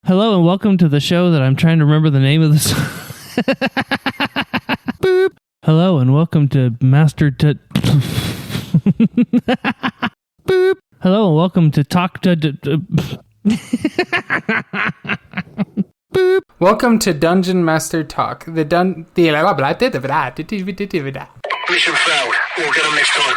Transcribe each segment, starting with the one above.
Hello and welcome to the show that I'm trying to remember the name of this. Boop. Hello and welcome to Master Boop. Hello and welcome to Talk to Boop. Welcome to Dungeon Master Talk. Mission failed. We'll get them next time.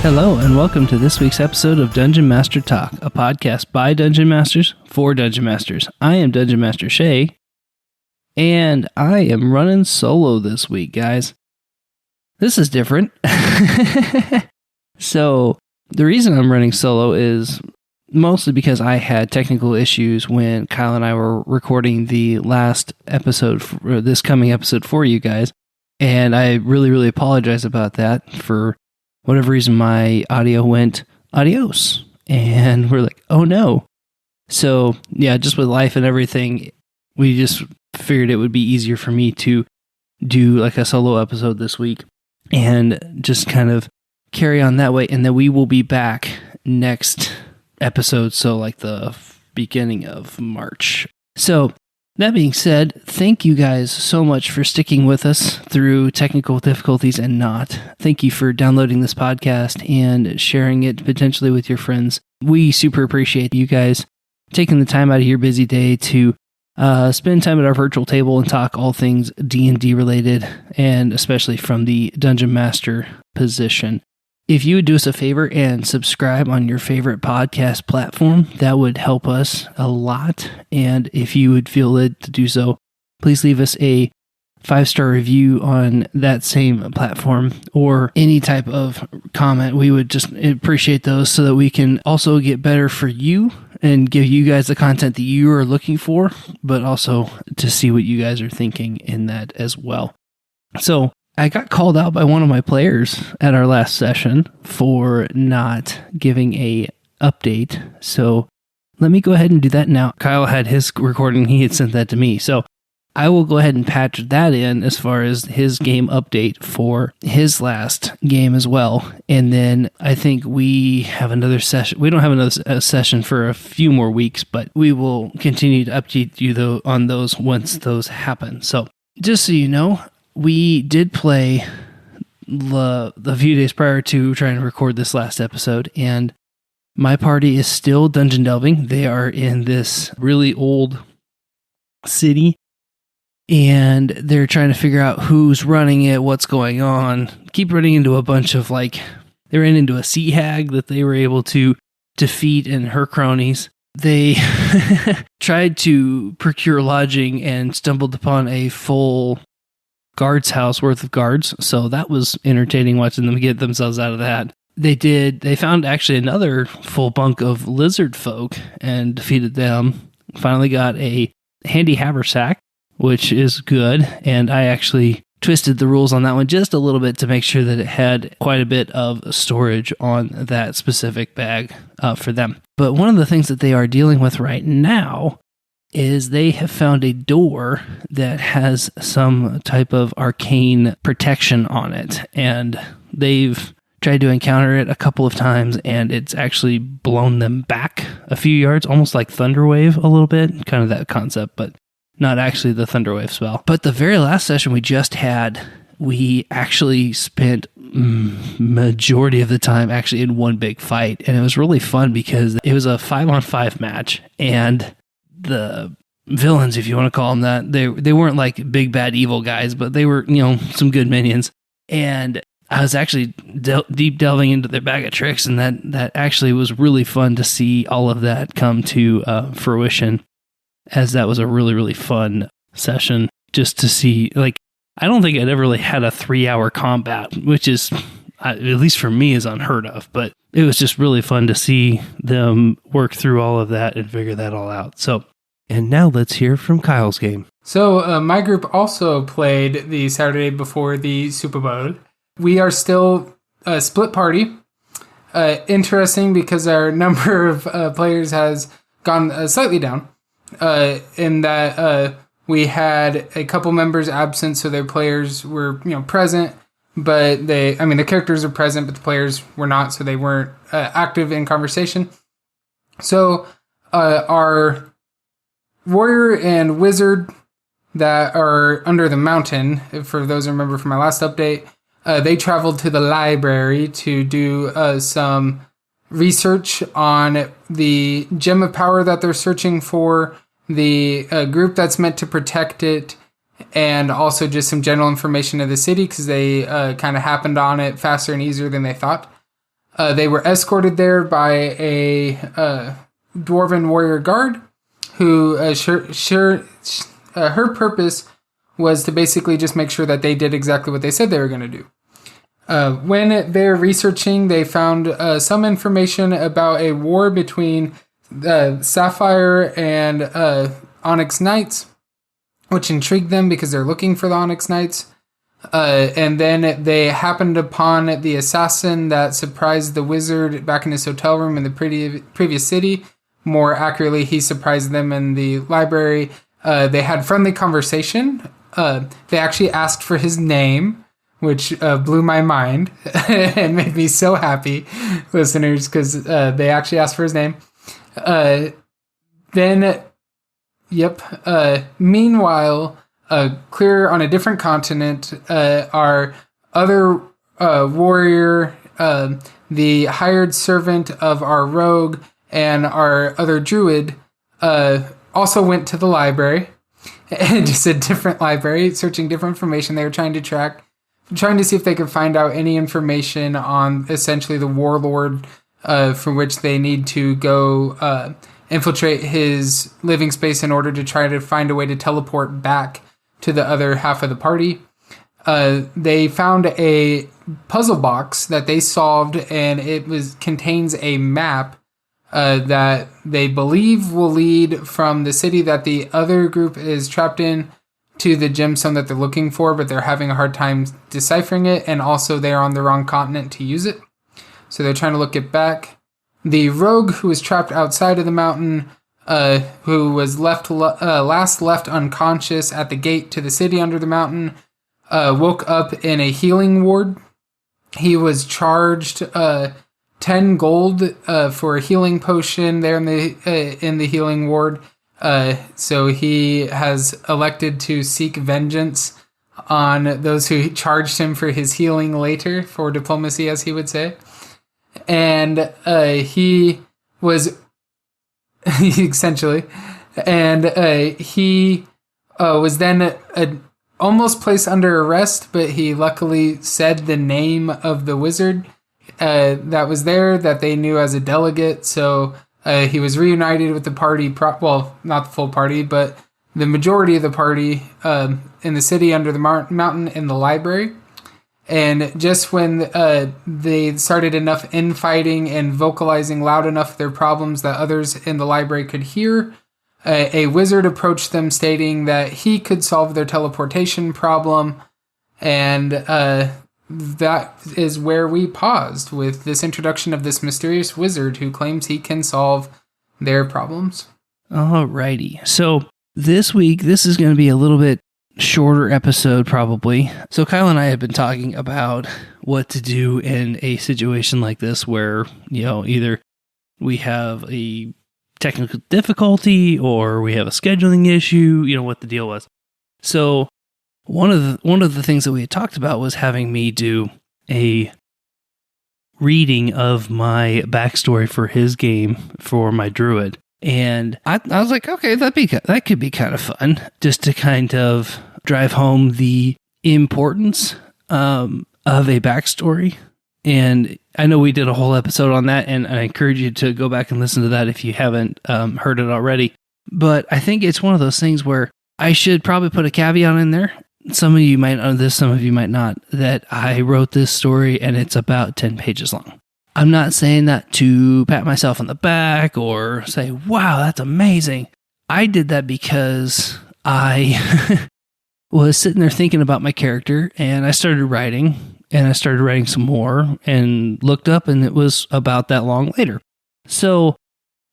Hello and welcome to this week's episode of Dungeon Master Talk, a podcast by Dungeon Masters for Dungeon Masters. I am Dungeon Master Shay, and I am running solo this week, guys. This is different. So, the reason I'm running solo is mostly because I had technical issues when Kyle and I were recording the last episode, this coming episode for you guys, and I really apologize about that. For whatever reason, my audio went adios, and we're like, oh no. So, yeah, just with life and everything, we just figured it would be easier for me to do like a solo episode this week and just kind of carry on that way. And then we will be back next episode, so like the beginning of March. So, that being said, thank you guys so much for sticking with us through technical difficulties and not. Thank you for downloading this podcast and sharing it potentially with your friends. We super appreciate you guys taking the time out of your busy day to spend time at our virtual table and talk all things D&D related, and especially from the Dungeon Master position. If you would do us a favor and subscribe on your favorite podcast platform, that would help us a lot. And if you would feel led to do so, please leave us a 5-star review on that same platform or any type of comment. We would just appreciate those so that we can also get better for you and give you guys the content that you are looking for, but also to see what you guys are thinking in that as well. So, I got called out by one of my players at our last session for not giving a update. So let me go ahead and do that now. Kyle had his recording. He had sent that to me. So I will go ahead and patch that in as far as his game update for his last game as well. And then I think we have another session. We don't have another session for a few more weeks, but we will continue to update you though on those once those happen. So just so you know, we did play the few days prior to trying to record this last episode, and my party is still dungeon delving. They are in this really old city, and they're trying to figure out who's running it, what's going on. Keep running into a bunch of they ran into a sea hag that they were able to defeat and her cronies. They tried to procure lodging and stumbled upon a full guard's house worth of guards, so that was entertaining watching them get themselves out of that. They found actually another full bunk of lizard folk and defeated them. Finally got a handy haversack, which is good, and I actually twisted the rules on that one just a little bit to make sure that it had quite a bit of storage on that specific bag for them. But one of the things that they are dealing with right now is they have found a door that has some type of arcane protection on it, and they've tried to encounter it a couple of times, and it's actually blown them back a few yards, almost like Thunderwave a little bit, kind of that concept, but not actually the Thunderwave spell. But the very last session we just had, we actually spent majority of the time actually in one big fight, and it was really fun because it was a 5-on-5 match, and the villains, if you want to call them that, they weren't like big bad evil guys, but they were, some good minions. And I was actually deep delving into their bag of tricks, and that actually was really fun to see all of that come to fruition, as that was a really fun session just to see. I don't think I'd ever really had a 3-hour combat, which is, at least for me, is unheard of, but it was just really fun to see them work through all of that and figure that all out. So, and now let's hear from Kyle's game. So my group also played the Saturday before the Super Bowl. We are still a split party. Interesting because our number of players has gone slightly down. In that we had a couple members absent, so their players were, present, but the characters are present, but the players were not, so they weren't active in conversation. So our warrior and wizard that are under the mountain, for those who remember from my last update, they traveled to the library to do some research on the gem of power that they're searching for, the group that's meant to protect it, and also just some general information of the city because they kind of happened on it faster and easier than they thought. They were escorted there by a dwarven warrior guard who her purpose was to basically just make sure that they did exactly what they said they were going to do. When they're researching, they found some information about a war between Sapphire and Onyx Knights, which intrigued them because they're looking for the Onyx Knights. And then they happened upon the assassin that surprised the wizard back in his hotel room in the previous city. More accurately, he surprised them in the library. They had friendly conversation. They actually asked for his name, which blew my mind and made me so happy, listeners, because they actually asked for his name. Meanwhile, clear on a different continent, our other warrior, the hired servant of our rogue, and our other druid also went to the library, and just a different library, searching different information they were trying to see if they could find out any information on essentially the warlord for which they need to go infiltrate his living space in order to try to find a way to teleport back to the other half of the party. They found a puzzle box that they solved, and it contains a map that they believe will lead from the city that the other group is trapped in to the gemstone that they're looking for, but they're having a hard time deciphering it, and also they're on the wrong continent to use it. So they're trying to look it back. The rogue who was trapped outside of the mountain, who was last left unconscious at the gate to the city under the mountain, woke up in a healing ward. He was charged 10 gold for a healing potion there in the healing ward. So he has elected to seek vengeance on those who charged him for his healing later, for diplomacy, as he would say. And he was essentially, and he was then almost placed under arrest, but he luckily said the name of the wizard that was there that they knew as a delegate. So he was reunited with the party, not the full party, but the majority of the party in the city under the mountain in the library. And just when they started enough infighting and vocalizing loud enough their problems that others in the library could hear, a wizard approached them stating that he could solve their teleportation problem. And that is where we paused with this introduction of this mysterious wizard who claims he can solve their problems. Alrighty. So this week, this is going to be a little bit shorter episode probably. So Kyle and I have been talking about what to do in a situation like this where, either we have a technical difficulty or we have a scheduling issue, what the deal was. So one of the things that we had talked about was having me do a reading of my backstory for his game for my druid. And I was like, okay, that could be kind of fun, just to kind of drive home the importance of a backstory. And I know we did a whole episode on that, and I encourage you to go back and listen to that if you haven't heard it already. But I think it's one of those things where I should probably put a caveat in there. Some of you might know this, some of you might not, that I wrote this story and it's about 10 pages long. I'm not saying that to pat myself on the back or say, wow, that's amazing. I did that because I was sitting there thinking about my character, and I started writing some more and looked up, and it was about that long later. So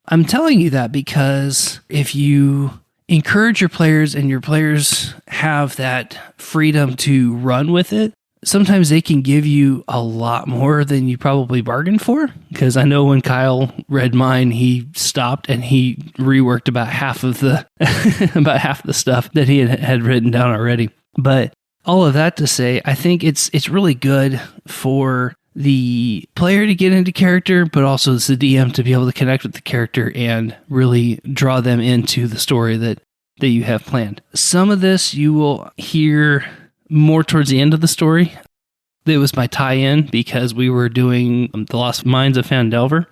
I'm telling you that because if you encourage your players and your players have that freedom to run with it, sometimes they can give you a lot more than you probably bargained for. Because I know when Kyle read mine, he stopped and he reworked about half of the about half the stuff that he had written down already. But all of that to say, I think it's really good for the player to get into character, but also as the DM to be able to connect with the character and really draw them into the story that you have planned. Some of this you will hear more towards the end of the story. It was my tie-in because we were doing The Lost Mines of Phandelver.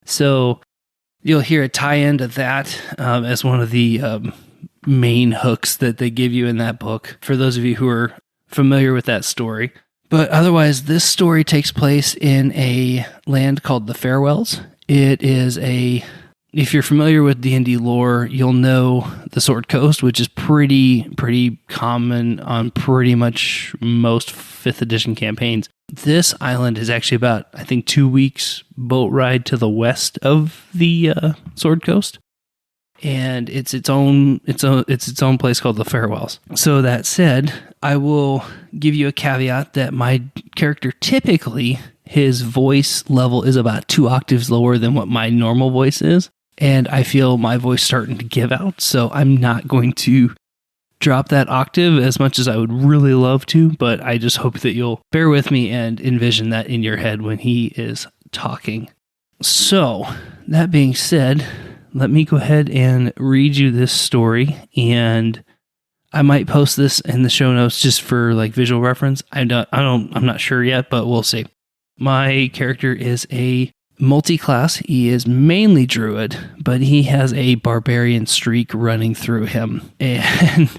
So you'll hear a tie-in to that as one of the main hooks that they give you in that book, for those of you who are familiar with that story. But otherwise, this story takes place in a land called the Farewells. It is if you're familiar with D&D lore, you'll know the Sword Coast, which is pretty common on pretty much most 5th edition campaigns. This island is actually about, I think, 2 weeks boat ride to the west of the Sword Coast. And it's its own place called the Farewells. So that said, I will give you a caveat that my character typically, his voice level is about 2 octaves lower than what my normal voice is. And I feel my voice starting to give out, so I'm not going to drop that octave as much as I would really love to, but I just hope that you'll bear with me and envision that in your head when he is talking. So, that being said, let me go ahead and read you this story, and I might post this in the show notes just for like visual reference. I'm not sure yet, but we'll see. My character is a multi-class. He is mainly druid, but he has a barbarian streak running through him. And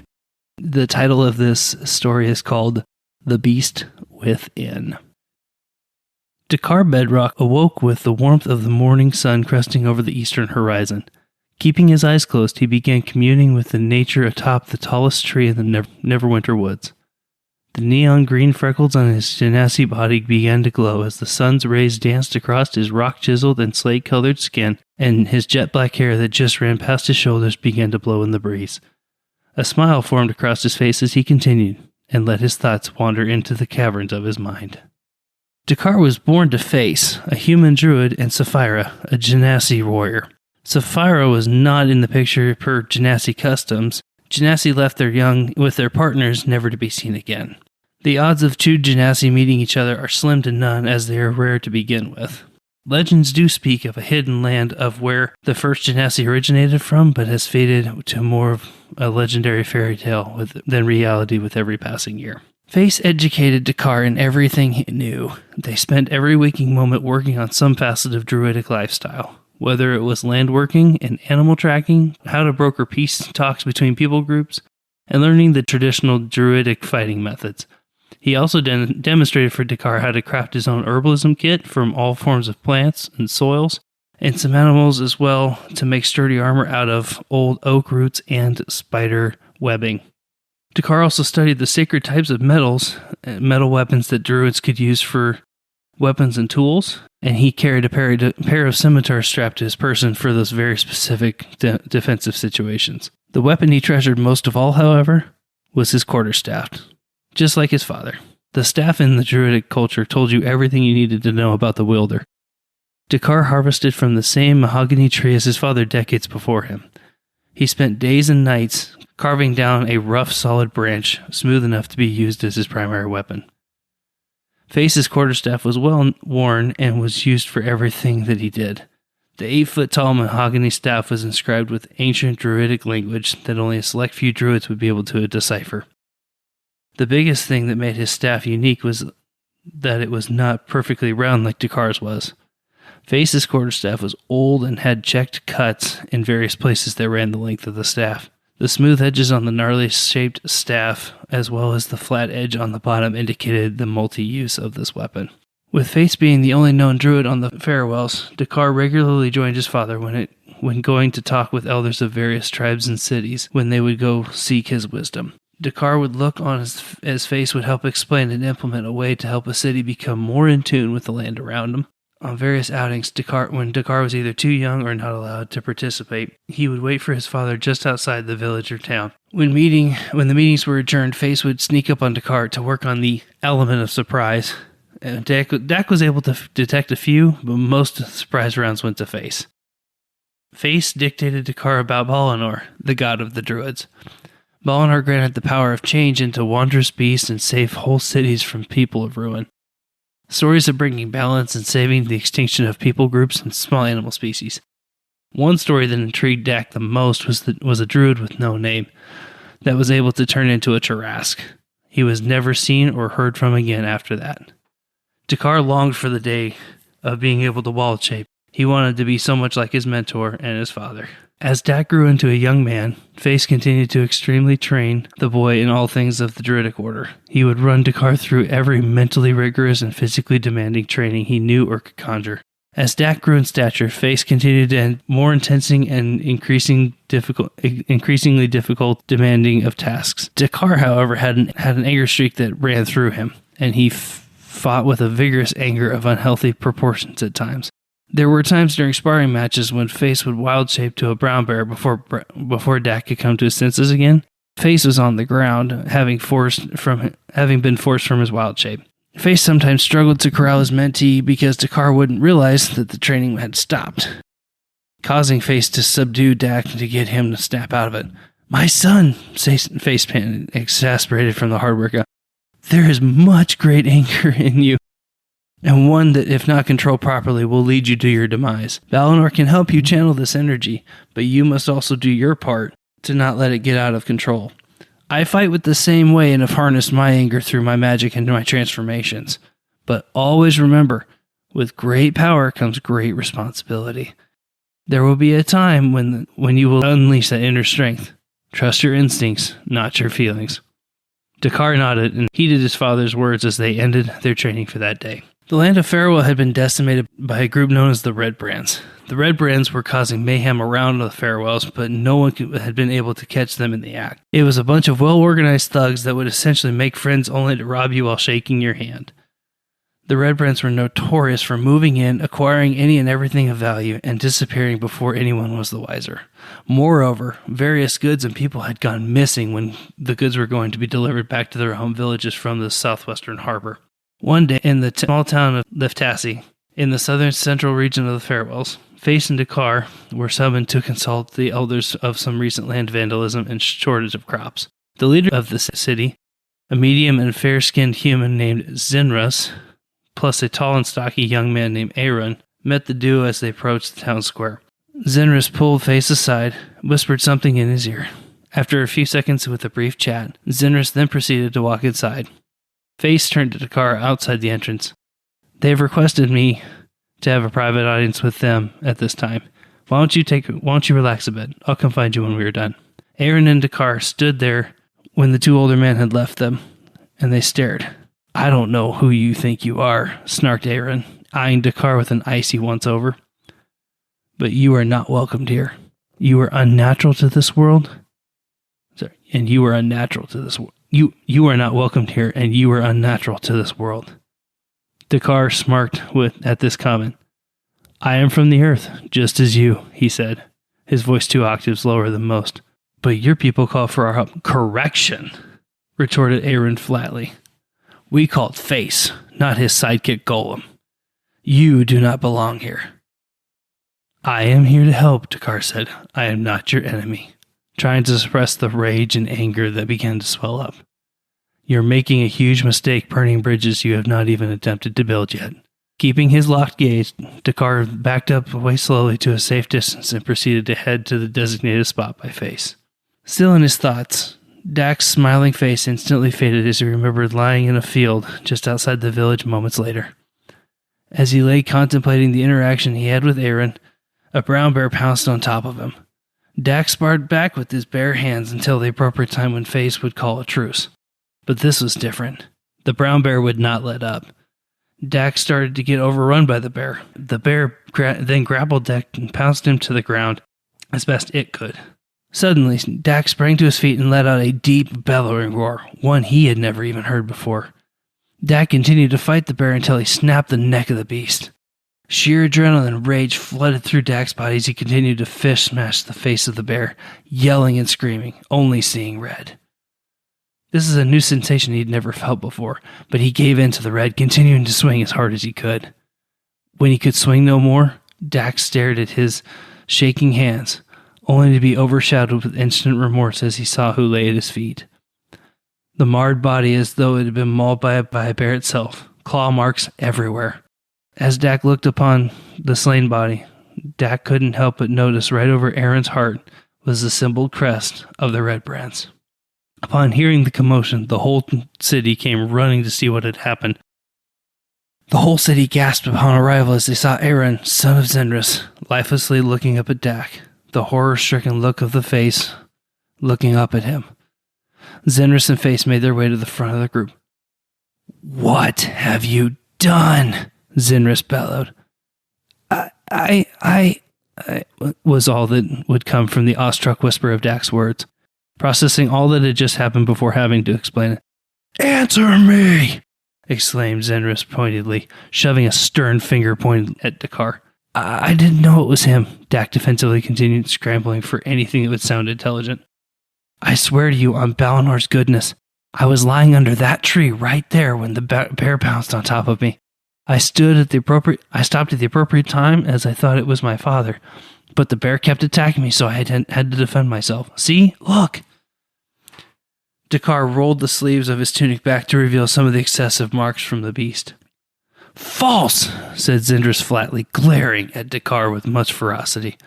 the title of this story is called The Beast Within. Dakar Bedrock awoke with the warmth of the morning sun cresting over the eastern horizon. Keeping his eyes closed, he began communing with the nature atop the tallest tree in the Neverwinter woods. The neon green freckles on his genasi body began to glow as the sun's rays danced across his rock-chiseled and slate-colored skin, and his jet-black hair that just ran past his shoulders began to blow in the breeze. A smile formed across his face as he continued, and let his thoughts wander into the caverns of his mind. Dakar was born to Face, a human druid, and Sapphira, a genasi warrior. Sapphira was not in the picture per genasi customs. Genasi left their young with their partners, never to be seen again. The odds of 2 genasi meeting each other are slim to none, as they are rare to begin with. Legends do speak of a hidden land of where the first genasi originated from, but has faded to more of a legendary fairy tale than reality with every passing year. Face educated Dakar in everything he knew. They spent every waking moment working on some facet of druidic lifestyle. Whether it was land working and animal tracking, how to broker peace talks between people groups, and learning the traditional druidic fighting methods. He also demonstrated for Dakar how to craft his own herbalism kit from all forms of plants and soils, and some animals as well to make sturdy armor out of old oak roots and spider webbing. Dakar also studied the sacred types of metals, metal weapons that druids could use for weapons and tools, and he carried a pair of scimitars strapped to his person for those very specific defensive situations. The weapon he treasured most of all, however, was his quarterstaff, just like his father. The staff in the druidic culture told you everything you needed to know about the wielder. Dakar harvested from the same mahogany tree as his father decades before him. He spent days and nights carving down a rough, solid branch, smooth enough to be used as his primary weapon. Face's quarterstaff was well worn and was used for everything that he did. The 8-foot-tall mahogany staff was inscribed with ancient druidic language that only a select few druids would be able to decipher. The biggest thing that made his staff unique was that it was not perfectly round like Dakar's was. Face's quarterstaff was old and had checked cuts in various places that ran the length of the staff. The smooth edges on the gnarly-shaped staff, as well as the flat edge on the bottom, indicated the multi-use of this weapon. With Face being the only known druid on the Farewells, Dakar regularly joined his father when going to talk with elders of various tribes and cities when they would go seek his wisdom. Dakar would look on as Face would help explain and implement a way to help a city become more in tune with the land around them. On various outings, when Dakar was either too young or not allowed to participate, he would wait for his father just outside the village or town. When the meetings were adjourned, Face would sneak up on Dakar to work on the element of surprise. Dak was able to detect a few, but most of the surprise rounds went to Face. Face dictated Dakar about Balinor, the god of the druids. Balinor granted the power of change into wondrous beasts and save whole cities from people of ruin. Stories of bringing balance and saving the extinction of people groups and small animal species. One story that intrigued Dak the most was a druid with no name that was able to turn into a Tarrasque. He was never seen or heard from again after that. Dakar longed for the day of being able to wild shape. He wanted to be so much like his mentor and his father. As Dak grew into a young man, Face continued to extremely train the boy in all things of the Druidic Order. He would run Dakar through every mentally rigorous and physically demanding training he knew or could conjure. As Dak grew in stature, Face continued to get more intensing and increasingly difficult demanding of tasks. Dakar, however, had an anger streak that ran through him, and he fought with a vigorous anger of unhealthy proportions at times. There were times during sparring matches when Face would wild shape to a brown bear before Dak could come to his senses again. Face was on the ground, having been forced from his wild shape. Face sometimes struggled to corral his mentee because Dakar wouldn't realize that the training had stopped, causing Face to subdue Dak to get him to snap out of it. "My son," Face panted, exasperated from the hard workout. "There is much great anger in you, and one that, if not controlled properly, will lead you to your demise. Balinor can help you channel this energy, but you must also do your part to not let it get out of control. I fight with the same way and have harnessed my anger through my magic and my transformations. But always remember, with great power comes great responsibility. There will be a time when you will unleash that inner strength. Trust your instincts, not your feelings." Dakar nodded and heeded his father's words as they ended their training for that day. The land of Farewell had been decimated by a group known as the Red Brands. The Red Brands were causing mayhem around the Farewells, but no one had been able to catch them in the act. It was a bunch of well-organized thugs that would essentially make friends only to rob you while shaking your hand. The Red Brands were notorious for moving in, acquiring any and everything of value, and disappearing before anyone was the wiser. Moreover, various goods and people had gone missing when the goods were going to be delivered back to their home villages from the southwestern harbor. One day, in the small town of Leftassi, in the southern central region of the Farewells, Face and Dakar were summoned to consult the elders of some recent land vandalism and shortage of crops. The leader of the city, a medium and fair-skinned human named Zinrus, plus a tall and stocky young man named Aaron, met the duo as they approached the town square. Zinrus pulled Face aside, whispered something in his ear. After a few seconds with a brief chat, Zinrus then proceeded to walk inside. Face turned to Dakar outside the entrance. "They have requested me to have a private audience with them at this time. Why don't you relax a bit? I'll come find you when we are done." Aaron and Dakar stood there when the two older men had left them, and they stared. "I don't know who you think you are," snarked Aaron, eyeing Dakar with an icy once-over. "But you are not welcomed here. You are unnatural to this world. And you are unnatural to this world. You are not welcomed here, and you are unnatural to this world." Dakar smirked at this comment. "I am from the earth, just as you," he said, his voice 2 octaves lower than most. "But your people call for our help." "Correction," retorted Aaron flatly. "We called Face, not his sidekick Golem. You do not belong here." "I am here to help," Dakar said. "I am not your enemy," trying to suppress the rage and anger that began to swell up. "You're making a huge mistake burning bridges you have not even attempted to build yet." Keeping his locked gaze, Dakar backed up away slowly to a safe distance and proceeded to head to the designated spot by Face. Still in his thoughts, Dak's smiling face instantly faded as he remembered lying in a field just outside the village moments later. As he lay contemplating the interaction he had with Aaron, a brown bear pounced on top of him. Dak sparred back with his bare hands until the appropriate time when Face would call a truce. But this was different. The brown bear would not let up. Dak started to get overrun by the bear. The bear then grappled Dak and pounced him to the ground as best it could. Suddenly, Dak sprang to his feet and let out a deep, bellowing roar, one he had never even heard before. Dak continued to fight the bear until he snapped the neck of the beast. Sheer adrenaline and rage flooded through Dak's body as he continued to fist smash the face of the bear, yelling and screaming, only seeing red. This is a new sensation he'd never felt before, but he gave in to the red, continuing to swing as hard as he could. When he could swing no more, Dak stared at his shaking hands, only to be overshadowed with instant remorse as he saw who lay at his feet. The marred body as though it had been mauled by a bear itself, claw marks everywhere. As Dak looked upon the slain body, Dak couldn't help but notice right over Aaron's heart was the symboled crest of the Red Brands. Upon hearing the commotion, the whole city came running to see what had happened. The whole city gasped upon arrival as they saw Aaron, son of Zenris, lifelessly looking up at Dak, the horror-stricken look of the face looking up at him. Zenris and Face made their way to the front of the group. "What have you done?" Zenris bellowed. I was all that would come from the awestruck whisper of Dak's words, processing all that had just happened before having to explain it. "Answer me!" exclaimed Zenris pointedly, shoving a stern finger pointed at Dakar. I didn't know it was him," Dak defensively continued, scrambling for anything that would sound intelligent. "I swear to you on Balinor's goodness, I was lying under that tree right there when the bear pounced on top of me. I stopped at the appropriate time as I thought it was my father, but the bear kept attacking me, so I had to defend myself. See? Look!" Dakar rolled the sleeves of his tunic back to reveal some of the excessive marks from the beast. "False!" said Zenris flatly, glaring at Dakar with much ferocity.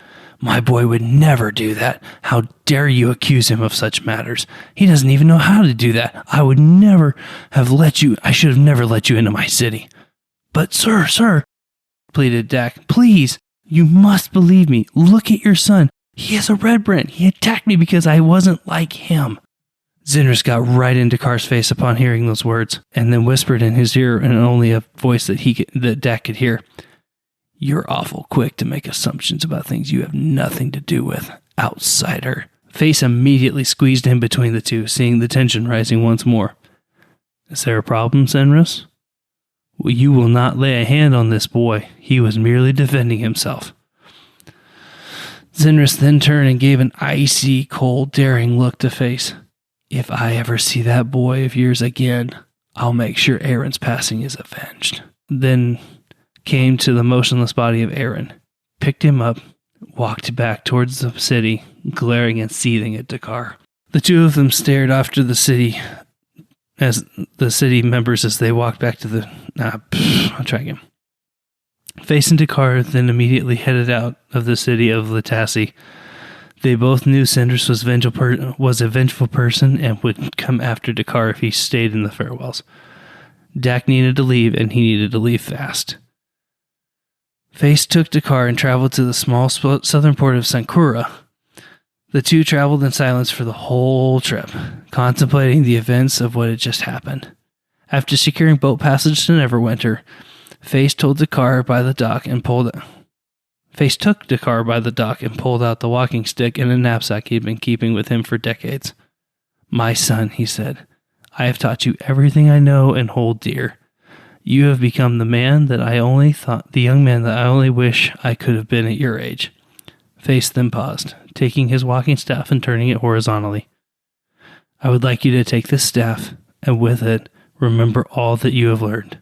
"My boy would never do that. How dare you accuse him of such matters? He doesn't even know how to do that. I should have never let you into my city." "But sir, pleaded Dak, "please, you must believe me. Look at your son. He is a Red Brand. He attacked me because I wasn't like him." Zenris got right into Dakar's face upon hearing those words, and then whispered in his ear in only a voice that Dak could hear. "You're awful quick to make assumptions about things you have nothing to do with, outsider." Face immediately squeezed in between the two, seeing the tension rising once more. "Is there a problem, Zenris?" "Well, you will not lay a hand on this boy. He was merely defending himself." Zenris then turned and gave an icy, cold, daring look to Face. "If I ever see that boy of yours again, I'll make sure Aaron's passing is avenged." Then came to the motionless body of Aaron, picked him up, walked back towards the city, glaring and seething at Dakar. The two of them stared off to the city as the city members as they walked back to the... I'll try again. Face and Dakar then immediately headed out of the city of Latassi. They both knew Zenris was a vengeful person and would come after Dakar if he stayed in the farewells. Dak needed to leave, and he needed to leave fast. Face took Dakar and traveled to the small southern port of Sankura. The two traveled in silence for the whole trip, contemplating the events of what had just happened. After securing boat passage to Neverwinter, Face took Dakar by the dock and pulled out the walking stick and a knapsack he'd been keeping with him for decades. "My son," he said, "I have taught you everything I know and hold dear. You have become the young man that I only wish I could have been at your age." Face then paused, taking his walking staff and turning it horizontally. "I would like you to take this staff, and with it, remember all that you have learned.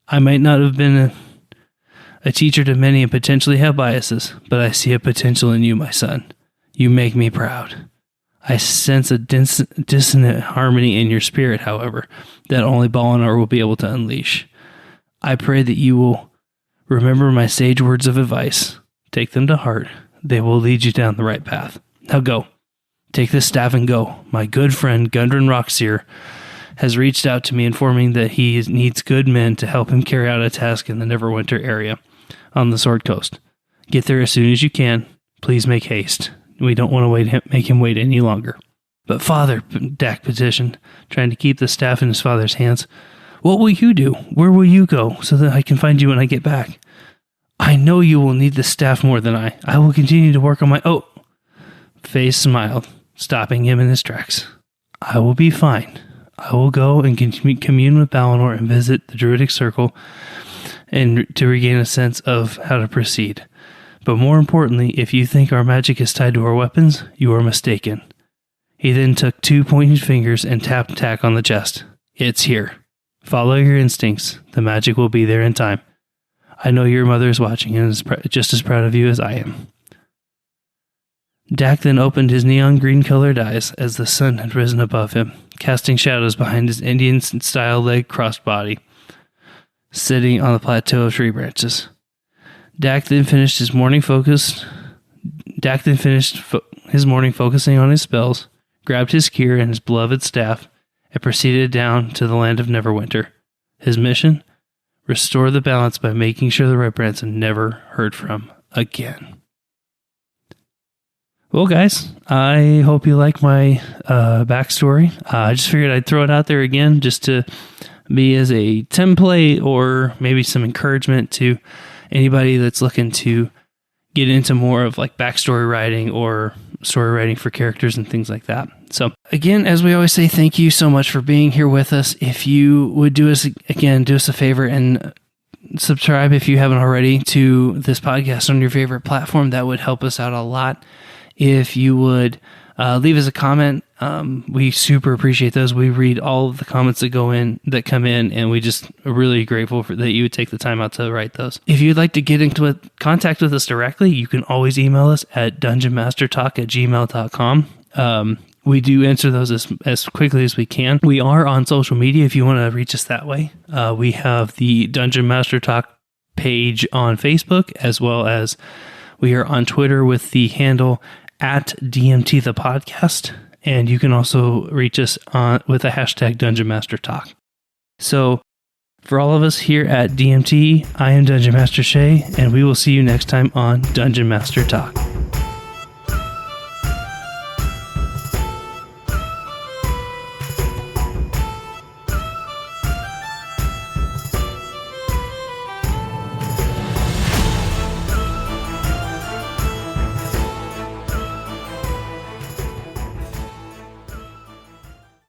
I might not have been a teacher to many and potentially have biases, but I see a potential in you, my son. You make me proud. I sense a dissonant harmony in your spirit, however, that only Balinar will be able to unleash. I pray that you will remember my sage words of advice. Take them to heart. They will lead you down the right path. Now go. Take this staff and go. My good friend Gundren Rockseer has reached out to me informing that he needs good men to help him carry out a task in the Neverwinter area on the Sword Coast. Get there as soon as you can. Please make haste. We don't want to make him wait any longer." "But father," Dak petitioned, trying to keep the staff in his father's hands, "what will you do? Where will you go so that I can find you when I get back?" "I know you will need the staff more than I. I will continue to work on my..." "Oh!" Face smiled, stopping him in his tracks. "I will be fine. I will go and commune with Balinor and visit the Druidic Circle and to regain a sense of how to proceed. But more importantly, if you think our magic is tied to our weapons, you are mistaken. He then took 2 pointed fingers and tapped Tack on the chest. It's here. Follow your instincts. The magic will be there in time. I know your mother is watching and is just as proud of you as I am. Dak then opened his neon green-colored eyes as the sun had risen above him, casting shadows behind his Indian-style leg-crossed body, sitting on the plateau of tree branches. Dak then finished his morning focusing on his spells, grabbed his gear and his beloved staff, and proceeded down to the land of Neverwinter. His mission? Restore the balance by making sure the Red Branson never heard from again. Well, guys, I hope you like my backstory. I just figured I'd throw it out there again just to be as a template or maybe some encouragement to anybody that's looking to get into more of like backstory writing or story writing for characters and things like that. So again, as we always say, thank you so much for being here with us. If you would do us a favor and subscribe if you haven't already to this podcast on your favorite platform, that would help us out a lot. If you would leave us a comment, we super appreciate those. We read all of the comments that come in, and we just are really grateful that you would take the time out to write those. If you'd like to get into contact with us directly, you can always email us at dungeonmastertalk@gmail.com. We do answer those as quickly as we can. We are on social media if you want to reach us that way. We have the Dungeon Master Talk page on Facebook, as well as we are on Twitter with the handle @DMT the podcast, and you can also reach us with the hashtag Dungeon Master Talk. So, for all of us here at DMT, I am Dungeon Master Shay, and we will see you next time on Dungeon Master Talk.